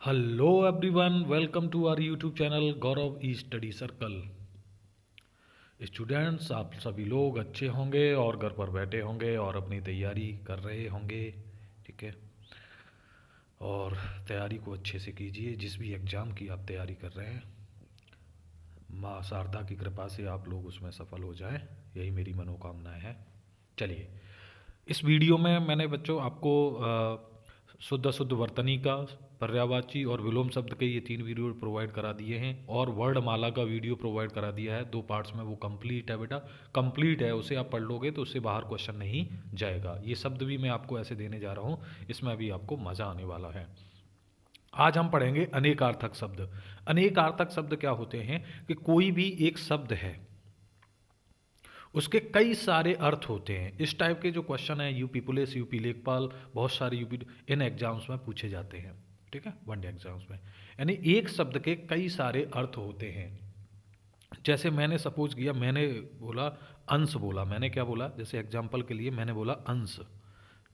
Hello everyone, welcome to our YouTube channel Gaurav E study circle. Students, आप सभी लोग अच्छे होंगे और घर पर बैठे होंगे और अपनी तैयारी कर रहे होंगे। ठीक है, और तैयारी को अच्छे से कीजिए। जिस भी एग्ज़ाम की आप तैयारी कर रहे हैं, माँ शारदा की कृपा से आप लोग उसमें सफल हो जाएं, यही मेरी मनोकामनाएं हैं। चलिए, इस वीडियो में मैंने बच्चों आपको शुद्ध अशुद्ध वर्तनी का, पर्यायवाची और विलोम शब्द के ये 3 वीडियो प्रोवाइड करा दिए हैं और वर्णमाला का वीडियो प्रोवाइड करा दिया है 2 पार्ट्स में। वो कंप्लीट है बेटा, कंप्लीट है, उसे आप पढ़ लोगे तो उससे बाहर क्वेश्चन नहीं जाएगा। ये शब्द भी मैं आपको ऐसे देने जा रहा हूँ, इसमें भी आपको मज़ा आने वाला है। आज हम पढ़ेंगे अनेकार्थक शब्द। अनेकार्थक शब्द क्या होते हैं कि कोई भी एक शब्द है, उसके कई सारे अर्थ होते हैं। इस टाइप के जो क्वेश्चन है यूपी पुलिस, यूपी लेखपाल, बहुत सारे यूपी इन एग्जाम्स में पूछे जाते हैं। ठीक है, वनडे एग्जाम्स में। यानी एक शब्द के कई सारे अर्थ होते हैं। जैसे मैंने सपोज किया, मैंने बोला अंश, बोला मैंने क्या बोला, जैसे एग्जाम्पल के लिए मैंने बोला अंश।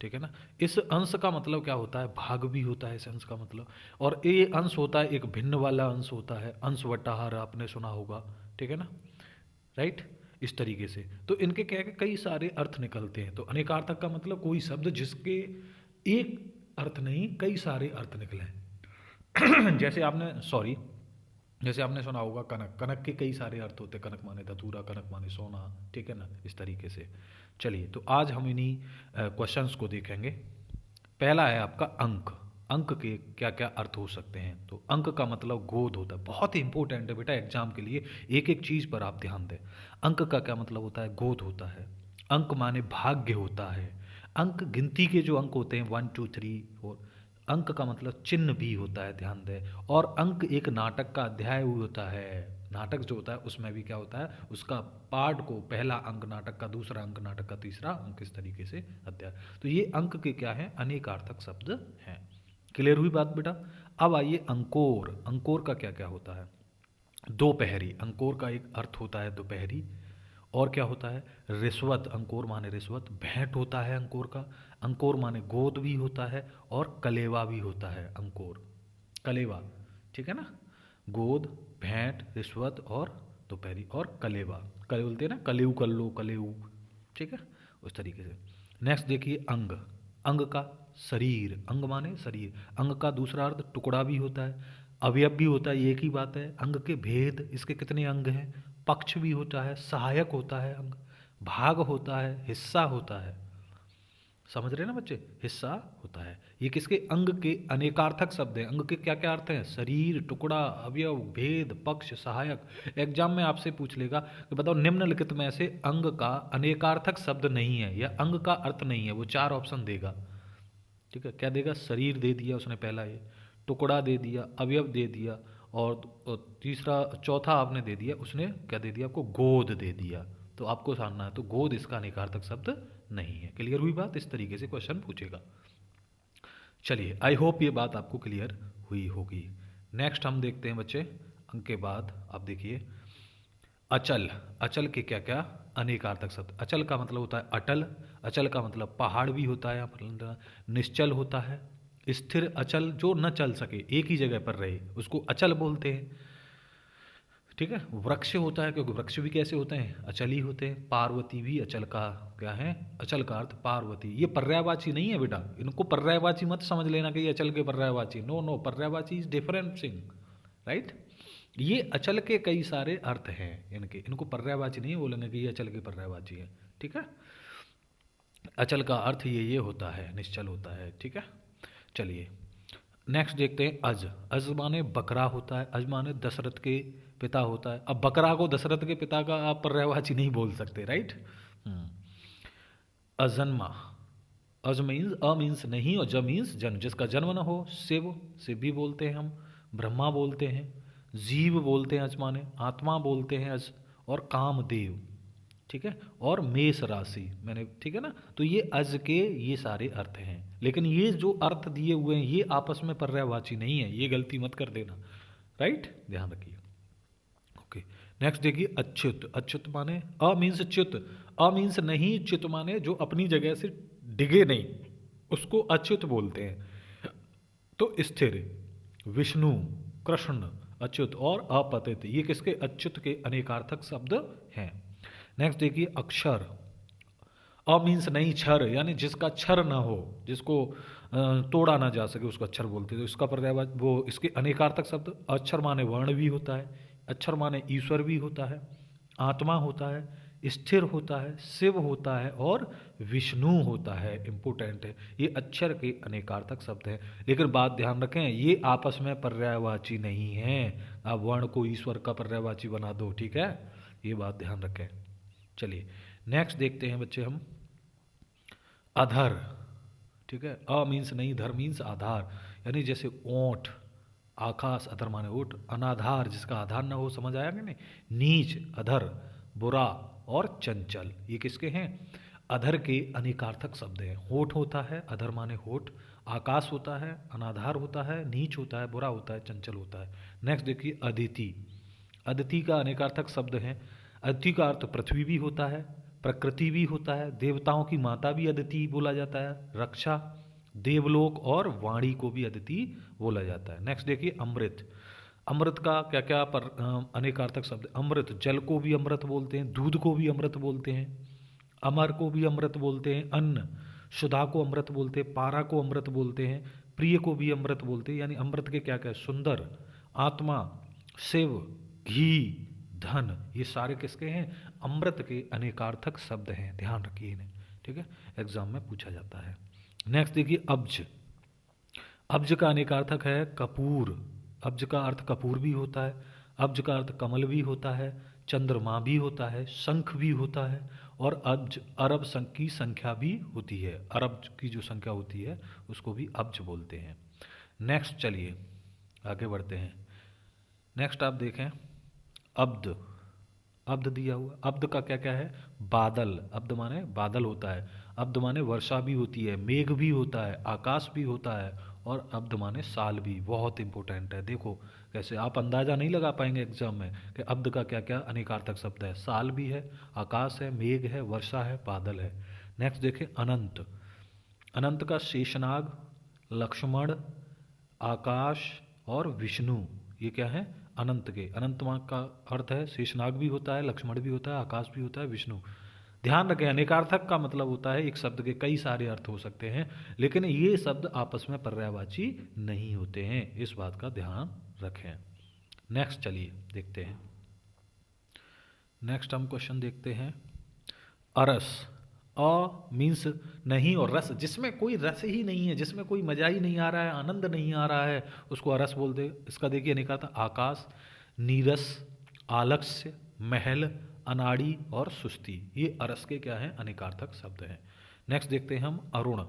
ठीक है ना, इस अंश का मतलब क्या होता है, भाग भी होता है इस अंश का मतलब। और ये अंश होता है, एक भिन्न वाला अंश होता है, अंश बटाहार आपने सुना होगा। ठीक है ना, राइट। इस तरीके से तो इनके क्या है, कई सारे अर्थ निकलते हैं। तो अनेकार्थक का मतलब कोई शब्द जिसके एक अर्थ नहीं कई सारे अर्थ निकले। जैसे आपने सुना होगा कनक। कनक के कई सारे अर्थ होते हैं, कनक माने धतूरा, कनक माने सोना। ठीक है ना, इस तरीके से। चलिए, तो आज हम इन्हीं क्वेश्चंस को देखेंगे। पहला है आपका अंक। अंक के क्या क्या अर्थ हो सकते हैं। तो अंक का मतलब गोद होता है, बहुत ही इंपॉर्टेंट है बेटा एग्जाम के लिए, एक एक चीज़ पर आप ध्यान दें। अंक का क्या मतलब होता है, गोद होता है। अंक माने भाग्य होता है। अंक गिनती के जो अंक होते हैं 1 2 3 4। अंक का मतलब चिन्ह भी होता है, ध्यान दें। और अंक एक नाटक का अध्याय भी होता है। नाटक जो होता है उसमें भी क्या होता है, उसका पार्ट को, पहला अंक नाटक का, दूसरा अंक नाटक का, तीसरा अंक, इस तरीके से अध्याय। तो ये अंक के क्या है, अनेकार्थक शब्द हैं। क्लियर हुई बात बेटा। अब आइए अंकोर। अंकोर का क्या क्या होता है, दोपहरी। अंकोर का एक अर्थ होता है दोपहरी। और क्या होता है, रिश्वत। अंकोर माने रिश्वत, भेंट होता है अंकोर का। अंकोर माने गोद भी होता है और कलेवा भी होता है अंकोर, कलेवा। ठीक है ना, गोद, भेंट, रिश्वत और दोपहरी और कलेवा। कले बोलते हैं ना, कलेऊ कर लो, कलेऊ। ठीक है, उस तरीके से। नेक्स्ट देखिए अंग। अंग का शरीर, अंग माने शरीर। अंग का दूसरा अर्थ टुकड़ा भी होता है, अवयव भी होता है, एक ही बात है। अंग के भेद, इसके कितने अंग हैं। पक्ष भी होता है, सहायक होता है अंग, भाग होता है, हिस्सा होता है। समझ रहे हैं ना बच्चे, हिस्सा होता है। ये किसके, अंग के अनेकार्थक शब्द हैं। अंग के क्या क्या अर्थ हैं, शरीर, टुकड़ा, अवयव, भेद, पक्ष, सहायक। एग्जाम में आपसे पूछ लेगा कि बताओ निम्नलिखित में से अंग का अनेकार्थक शब्द नहीं है या अंग का अर्थ नहीं है। वो 4 ऑप्शन देगा। ठीक है, क्या देगा, शरीर दे दिया उसने पहला, ये टुकड़ा दे दिया, अवयव दे दिया, और तीसरा, चौथा आपने दे दिया, उसने क्या दे दिया आपको, गोद दे दिया। तो आपको जानना है, तो गोद इसका अनेकार्थक शब्द नहीं है। क्लियर हुई बात, इस तरीके से क्वेश्चन पूछेगा। चलिए, आई होप ये बात आपको क्लियर हुई होगी। नेक्स्ट हम देखते हैं बच्चे, अंक के बाद आप देखिए अचल। अचल के क्या क्या अनेकार्थक शब्द। अचल का मतलब होता है अटल। अचल का मतलब पहाड़ भी होता है, निश्चल होता है। स्थिर, अचल, जो न चल सके, एक ही जगह पर रहे, उसको अचल बोलते हैं। ठीक है, वृक्ष होता है, क्योंकि वृक्ष भी कैसे होते हैं, अचल ही होते हैं। पार्वती भी अचल का क्या है, अचल का अर्थ पार्वती। ये पर्यायवाची नहीं है बेटा, इनको पर्यायवाची मत समझ लेना कि ये अचल के पर्यायवाची। नो नो, पर्यायवाची इज डिफरेंट थिंग, राइट। ये अचल के कई सारे अर्थ हैं इनके, इनको पर्यायवाची नहीं बोलेंगे कि ये अचल के पर्यायवाची है। ठीक है, अचल का अर्थ ये होता है, निश्चल होता है। ठीक है, चलिए नेक्स्ट देखते हैं अज। अज माने बकरा होता है, अज माने दशरथ के पिता होता है। अब बकरा को दशरथ के पिता का आप पर्यायवाची नहीं बोल सकते, राइट। अजन्मा। अज मीन्स, अ मीन्स नहीं और ज मीन्स जन्म, जिसका जन्म न हो। शिव, शिव भी बोलते हैं हम। ब्रह्मा बोलते हैं, जीव बोलते हैं अज माने, आत्मा बोलते हैं अज, और कामदेव। ठीक है, और मेष राशि मैंने, ठीक है ना। तो ये अज के ये सारे अर्थ हैं, लेकिन ये जो अर्थ दिए हुए हैं ये आपस में पर्यायवाची नहीं है, ये गलती मत कर देना, राइट, ध्यान रखिए। ओके, नेक्स्ट देखिए अच्युत। अच्युत माने, अ मीन्स च्युत, अ मीन्स नहीं, च्युत माने जो अपनी जगह से डिगे नहीं, उसको अच्युत बोलते हैं। तो स्थिर, विष्णु, कृष्ण, अच्युत और अपतित, ये किसके? अच्युत के अनेकार्थक शब्द हैं। नेक्स्ट देखिए अक्षर। अ मीन्स नहीं क्षर, यानी जिसका क्षर ना हो, जिसको तोड़ा ना जा सके उसको अक्षर बोलते हैं। तो इसका पर्यायवाची वो इसके अनेकार्थक शब्द, अक्षर माने वर्ण भी होता है, अक्षर माने ईश्वर भी होता है, आत्मा होता है, स्थिर होता है, शिव होता है और विष्णु होता है। इंपोर्टेंट है, ये अक्षर के अनेकार्थक शब्द हैं। लेकिन बात ध्यान रखें, ये आपस में पर्यायवाची नहीं है। आप वर्ण को ईश्वर का पर्यायवाची बना दो, ठीक है, ये बात ध्यान रखें। चलिए नेक्स्ट देखते हैं बच्चे हम अधर। ठीक है, अ मीन्स नहीं, धर मीन्स आधार, यानी जैसे ओंठ, आकाश, अधर माने ओठ, अनाधार जिसका आधार ना हो, समझ आया कि नहीं? नीच, अधर, बुरा और चंचल, ये किसके हैं? अधर के अनेकार्थक शब्द हैं। होठ होता है, अधर माने होठ, आकाश होता है, अनाधार होता है, नीच होता है, बुरा होता है, चंचल होता है। नेक्स्ट देखिए अदिति। अदिति का अनेकार्थक शब्द है। अदिति का अर्थ पृथ्वी भी होता है, प्रकृति भी होता है, देवताओं की माता भी अदिति बोला जाता है, रक्षा, देवलोक और वाणी को भी अदिति बोला जाता है। नेक्स्ट देखिए अमृत। अमृत का क्या क्या अनेकार्थक शब्द? अमृत, जल को भी अमृत बोलते हैं, दूध को भी अमृत बोलते हैं, अमर को भी अमृत बोलते हैं, अन्न, सुधा को अमृत बोलते हैं, पारा को अमृत बोलते हैं, प्रिय को भी अमृत बोलते हैं। यानी अमृत के क्या क्या? सुंदर, आत्मा, शिव, घी, धन, ये सारे किसके हैं? अमृत के अनेकार्थक शब्द हैं, ध्यान रखिए इन्हें, ठीक है, एग्जाम में पूछा जाता है। नेक्स्ट देखिए अब्ज। अब्ज का अनेकार्थक है कपूर। अब्ज का अर्थ कपूर भी होता है, अब्ज का अर्थ कमल भी होता है, चंद्रमा भी होता है, शंख भी होता है और अब्ज अरब की संख्या भी होती है। अरब की जो संख्या होती है उसको भी अब्ज बोलते हैं। नेक्स्ट चलिए आगे बढ़ते हैं। नेक्स्ट आप देखें अब्द। अब्द दिया हुआ, अब्द का क्या क्या है? बादल, अब्द माने बादल होता है, अब्द माने वर्षा भी होती है, मेघ भी होता है, आकाश भी होता है और अब्द माने साल भी। बहुत इंपॉर्टेंट है, देखो कैसे आप अंदाजा नहीं लगा पाएंगे एग्जाम में कि अब्द का क्या क्या अनेकार्थक शब्द है। साल भी है, आकाश है, मेघ है, वर्षा है, बादल है। नेक्स्ट देखें अनंत। अनंत का शेषनाग, लक्ष्मण, आकाश और विष्णु, ये क्या है? अनंत के। अनंत का अर्थ है शेषनाग भी होता है, लक्ष्मण भी होता है, आकाश भी होता है, विष्णु। ध्यान रखें अनेकार्थक का मतलब होता है एक शब्द के कई सारे अर्थ हो सकते हैं, लेकिन ये शब्द आपस में पर्यायवाची नहीं होते हैं, इस बात का ध्यान रखें। नेक्स्ट चलिए देखते हैं। नेक्स्ट हम क्वेश्चन देखते हैं अरस। अ मीन्स नहीं और रस, जिसमें कोई रस ही नहीं है, जिसमें कोई मजा ही नहीं आ रहा है, आनंद नहीं आ रहा है, उसको अरस बोलते। इसका देखिए अनेकार्थक आकाश, नीरस, आलस्य, महल, अनाड़ी और सुस्ती, ये अरस के क्या हैं? अनेकार्थक शब्द हैं। नेक्स्ट देखते हैं हम अरुण।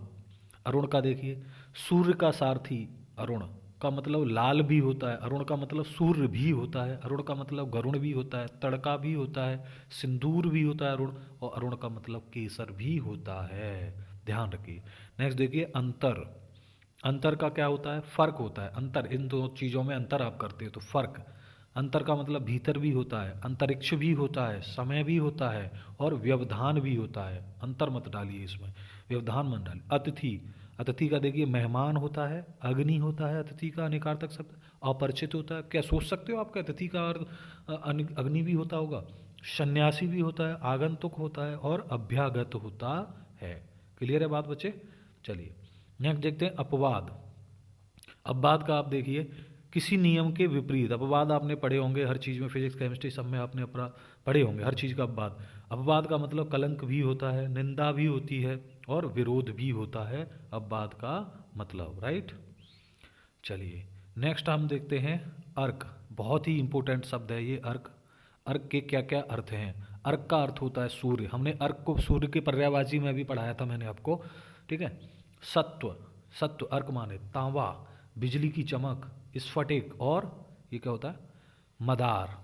अरुण का देखिए सूर्य का सारथी, अरुण का मतलब लाल भी होता है, अरुण का मतलब सूर्य भी होता है, अरुण का मतलब गरुण भी होता है, तड़का भी होता है, सिंदूर भी होता है अरुण, और अरुण का मतलब केसर भी होता है, ध्यान रखिए। नेक्स्ट देखिए अंतर। अंतर का क्या होता है? फर्क होता है, अंतर, इन दो चीज़ों में अंतर आप करते हो तो फर्क। अंतर का मतलब भीतर भी होता है, अंतरिक्ष भी होता है, समय भी होता है और व्यवधान भी होता है। अंतर मत डालिए इसमें, व्यवधान मत डालिए। अतिथि, अतिथि का देखिए मेहमान होता है, अग्नि होता है अतिथि का अनेकार्थक शब्द, अपरिचित होता है। क्या सोच सकते हो आपका अतिथि का अर्थ अग्नि भी होता होगा, सन्यासी भी होता है, आगंतुक होता है और अभ्यागत होता है। क्लियर है बात बच्चे? चलिए नेक्स्ट देखते हैं अपवाद। अपवाद का आप देखिए किसी नियम के विपरीत। अपवाद आपने पढ़े होंगे हर चीज़ में, फिजिक्स केमिस्ट्री सब में आपने अपना पढ़े होंगे हर चीज़ का अपवाद। अपवाद का मतलब कलंक भी होता है, निंदा भी होती है और विरोध भी होता है अपवाद का मतलब, राइट। चलिए नेक्स्ट हम देखते हैं अर्क। बहुत ही इंपॉर्टेंट शब्द है ये अर्क। अर्क के क्या क्या अर्थ हैं? अर्क का अर्थ होता है सूर्य, हमने अर्क को सूर्य के पर्यायवाची में भी पढ़ाया था मैंने आपको, ठीक है। सत्व, सत्व अर्क माने तांबा, बिजली की चमक, स्फटिक और ये क्या होता है? मदार,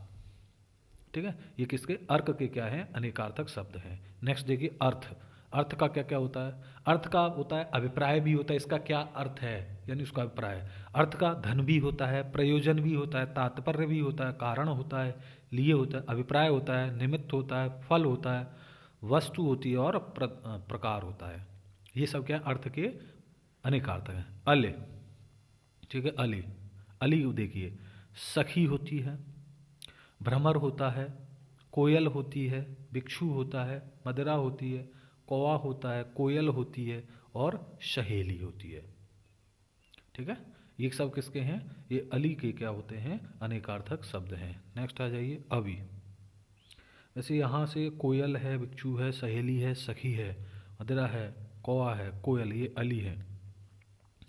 ठीक है। ये किसके? अर्क के क्या हैं? अनेकार्थक शब्द हैं। नेक्स्ट देखिए अर्थ। अर्थ का क्या क्या होता है? अर्थ का होता है अभिप्राय भी होता है, इसका क्या अर्थ है यानी उसका अभिप्राय। अर्थ का धन भी होता है, प्रयोजन भी होता है, तात्पर्य भी होता है, कारण होता है, लिए होता है, अभिप्राय होता है, निमित्त होता है, फल होता है, वस्तु होती है और प्रकार होता है। ये सब क्या अर्थ के अनेकार्थक हैं। अल, ठीक है, अली, अली को देखिए, सखी होती है, भ्रमर होता है, कोयल होती है, भिक्षु होता है, मदिरा होती है, कौवा होता है, कोयल होती है और सहेली होती है। ठीक है, ये सब किसके हैं? ये अली के क्या होते हैं? अनेकार्थक शब्द हैं। नेक्स्ट आ जाइए अभी। वैसे यहाँ से कोयल है, भिक्षु है, सहेली है, सखी है, मदिरा है, कौवा है, कोयल, ये अली है।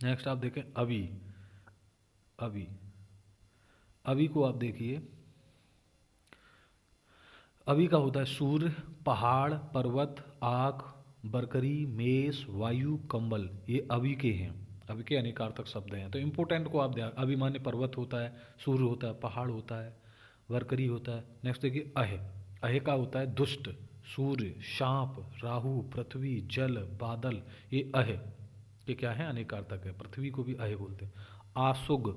नेक्स्ट आप देखें अभी। अभी अभी को आप देखिए, अभी का होता है सूर्य, पहाड़, पर्वत, आग, बरकरी, मेष, वायु, कंबल, ये अभी के हैं। अभी के अनेकार्थक शब्द हैं। तो इम्पोर्टेंट को आप ध्यान, अभी माने पर्वत होता है, सूर्य होता है, पहाड़ होता है, बरकरी होता है। नेक्स्ट देखिए अहे। अहे का होता है दुष्ट, सूर्य, सांप, राहु, पृथ्वी, जल, बादल, ये अहे, ये क्या है? अनेकार्थक है। पृथ्वी को भी अहे बोलते हैं। आशुग,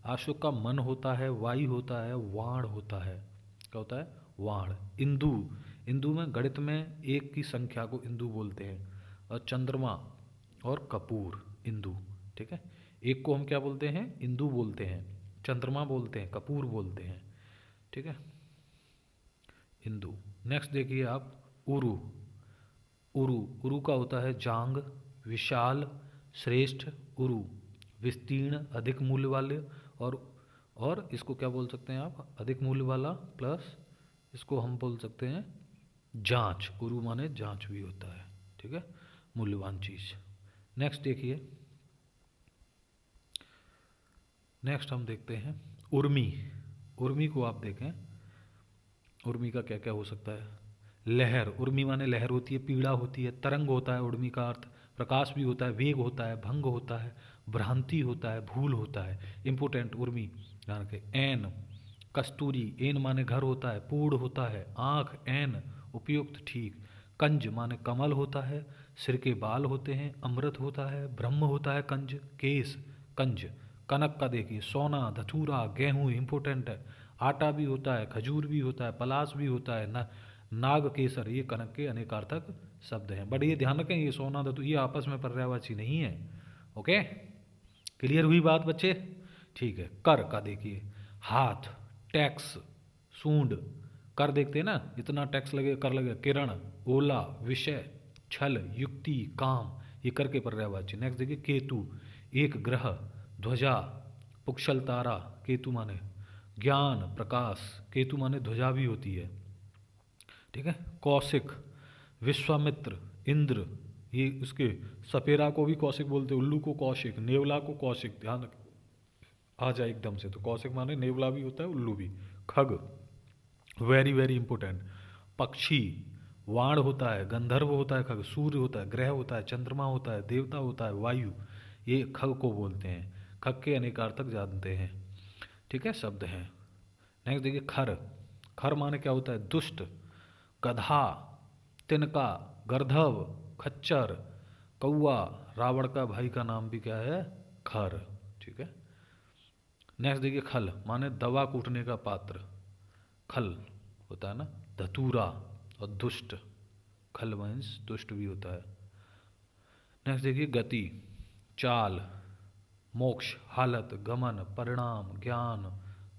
आशुग का मन होता है, वायु होता है, वाण होता है, क्या होता है? वाण। इंदु, इंदु में गणित में एक की संख्या को इंदु बोलते हैं। और चंद्रमा और कपूर, इंदु। ठीक है, एक को हम क्या बोलते हैं? इंदु बोलते हैं, चंद्रमा बोलते हैं, कपूर बोलते हैं। ठीक है, इंदु। नेक्स्ट देखिए आप उरु। उरु, उरु का होता है जांग, विशाल, श्रेष्ठ, उरु, विस्तीर्ण, अधिक मूल्य वाले। और इसको क्या बोल सकते हैं आप? अधिक मूल्य वाला, प्लस इसको हम बोल सकते हैं जांच। उरु माने जांच भी होता है। ठीक है, मूल्यवान चीज। नेक्स्ट देखिए, नेक्स्ट हम देखते हैं उर्मी। उर्मी को आप देखें, उर्मी का क्या क्या हो सकता है? लहर, उर्मी माने लहर होती है, पीड़ा होती है, तरंग होता है उर्मी का अर्थ, प्रकाश भी होता है, वेग होता है, भंग होता है, भ्रांति होता है, भूल होता है। इंपोर्टेंट उर्मी ध्यान के। एन, कस्तूरी, एन माने घर होता है, पूर्ण होता है, आँख, एन, उपयुक्त, ठीक। कंज माने कमल होता है, सिर के बाल होते हैं, अमृत होता है, ब्रह्म होता है, कंज, केस, कंज। कनक का देखिए, सोना, धतूरा, गेहूँ, इंपोर्टेंट है, आटा भी होता है, खजूर भी होता है, पलास भी होता है, नाग केसर, ये कनक के अनेकार्थक शब्द हैं। बट ये ध्यान रखें, ये सोना धतू ये आपस में पर्यायवाची नहीं है। ओके, क्लियर हुई बात बच्चे? ठीक है। कर का देखिए, हाथ, टैक्स, सूंड, कर देखते हैं ना, इतना टैक्स लगे, कर लगे। किरण, ओला, विषय, छल, युक्ति, काम, ये कर के पर्यायवाची। नेक्स्ट देखिए केतु, एक ग्रह, ध्वजा, पुक्षल तारा, केतु माने ज्ञान, प्रकाश, केतु माने ध्वजा भी होती है। ठीक है, कौशिक, विश्वामित्र, इंद्र, ये उसके सपेरा को भी कौशिक बोलते, उल्लू को कौशिक, नेवला को कौशिक, ध्यान आ जाए एकदम से तो कौशिक माने नेवला भी होता है, उल्लू भी। खग, वेरी वेरी इंपॉर्टेंट। पक्षी, वाण होता है, गंधर्व होता है, खग, सूर्य होता है, ग्रह होता है, चंद्रमा होता है, देवता होता है, वायु, ये खग को बोलते हैं। खग के अनेकार्थक जानते हैं। ठीक है, शब्द हैं। नेक्स्ट देखिए खर। खर माने क्या होता है? दुष्ट, गधा, तिनका, गर्धव, खच्चर, कौआ, रावण का भाई का नाम भी क्या है? खर। ठीक है, नेक्स्ट देखिए खल माने दवा कूटने का पात्र, खल होता है ना, धतूरा और दुष्ट, खल मीन्स दुष्ट भी होता है। नेक्स्ट देखिए गति, चाल, मोक्ष, हालत, गमन, परिणाम, ज्ञान,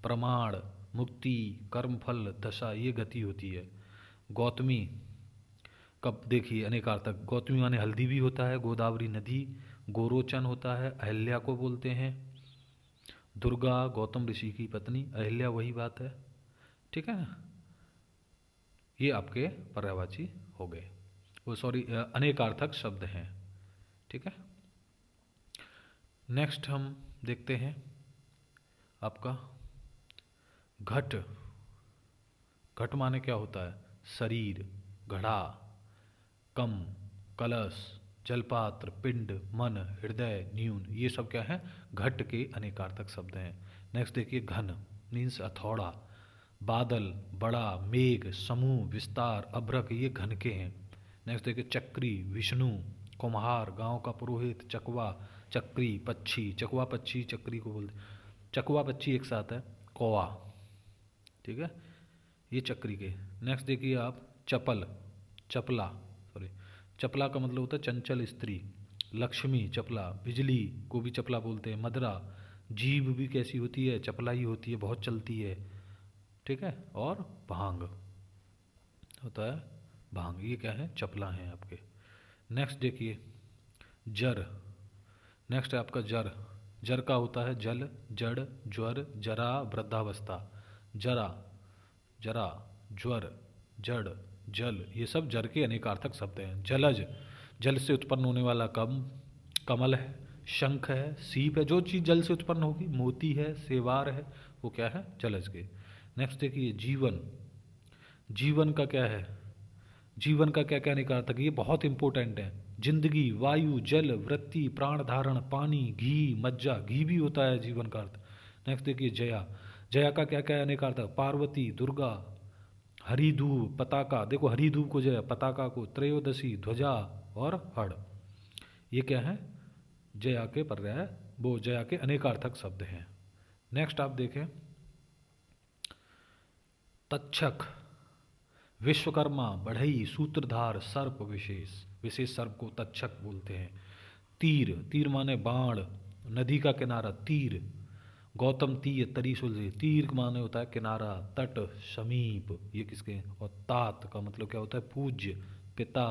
प्रमाण, मुक्ति, कर्मफल, दशा, ये गति होती है। गौतमी, कब देखिए अनेकार्थक, गौतमी माने हल्दी भी होता है, गोदावरी नदी, गोरोचन होता है, अहिल्या को बोलते हैं। दुर्गा, गौतम ऋषि की पत्नी, अहिल्या वही बात है। ठीक है ना, ये आपके पर्यायवाची हो गए, वो सॉरी अनेकार्थक शब्द हैं। ठीक है, नेक्स्ट हम देखते हैं आपका घट। घट माने क्या होता है? शरीर, घड़ा, कम, कलश, जलपात्र, पिंड, मन, हृदय, न्यून, ये सब क्या है? घट के अनेकार्थक शब्द हैं। नेक्स्ट देखिए घन मीन्स हथौड़ा, बादल, बड़ा, मेघ, समूह, विस्तार, अभ्रक, ये घन के हैं। नेक्स्ट देखिए चक्री, विष्णु, कुम्हार, गांव का पुरोहित, चकवा, चक्री, पक्षी, चकवा पक्षी चक्री को बोलते, चकवा पक्षी एक साथ है, कौवा। ठीक है, ये चक्री के। नेक्स्ट देखिए आप चपल, चपला, सॉरी चपला का मतलब होता है चंचल स्त्री, लक्ष्मी, चपला, बिजली को भी चपला बोलते हैं, मदरा, जीभ भी कैसी होती है, चपलाई होती है, बहुत चलती है, ठीक है। और भांग होता है, भांग, ये क्या है, चपला हैं आपके। नेक्स्ट देखिए जर, नेक्स्ट है आपका जर। जर का होता है जल, जड़, ज्वर, जरा, वृद्धावस्था। जरा, जरा, ज्वर, जड़, जल, ये सब जर के अनेकार्थक शब्द हैं। जलज, जल से उत्पन्न होने वाला कमल है, शंख है, सीप है, जो चीज़ जल से उत्पन्न होगी, मोती है, सेवार है, वो क्या है, जलज के। नेक्स्ट देखिए जीवन। जीवन का क्या है, जीवन का क्या क्या अनेकार्थक, ये बहुत इंपॉर्टेंट है। जिंदगी, वायु, जल, वृत्ति, प्राण धारण, पानी, घी, मज्जा, घी भी होता है जीवन का अर्थ। नेक्स्ट देखिए जया। जया का क्या क्या अनेकार्थक, पार्वती, दुर्गा, हरिधूप, पताका, देखो हरिधूप को जया, पताका को त्रयोदशी, ध्वजा और हड़, ये क्या है, जया के पर्याय, वो जया के अनेकार्थक शब्द हैं। नेक्स्ट आप देखें तक्षक, विश्वकर्मा, बढ़ई, सूत्रधार, सर्प, विशेष, विशेष सर्प को तक्षक बोलते हैं। तीर, तीर माने बाण, नदी का किनारा तीर, गौतम तीर, तरी सुलझे, तीर माने होता है किनारा, तट, समीप, ये किसके। और तात का मतलब क्या होता है, पूज्य, पिता,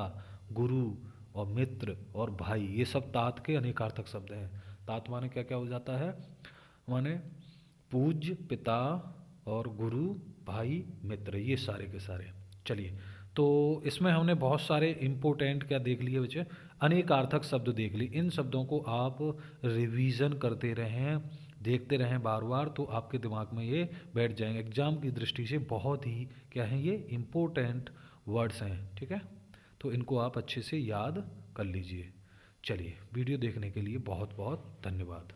गुरु और मित्र और भाई, ये सब तात के अनेकार्थक शब्द हैं। तात माने क्या क्या हो जाता है, माने पूज्य, पिता और गुरु, भाई, मित्र, ये सारे के सारे। चलिए, तो इसमें हमने बहुत सारे इम्पोर्टेंट क्या देख लिए बच्चे, अनेकार्थक शब्द देख लिए। इन शब्दों को आप रिवीजन करते रहें, देखते रहें बार बार, तो आपके दिमाग में ये बैठ जाएंगे। एग्जाम की दृष्टि से बहुत ही क्या है, ये इम्पोर्टेंट वर्ड्स हैं, ठीक है। तो इनको आप अच्छे से याद कर लीजिए। चलिए, वीडियो देखने के लिए बहुत बहुत धन्यवाद।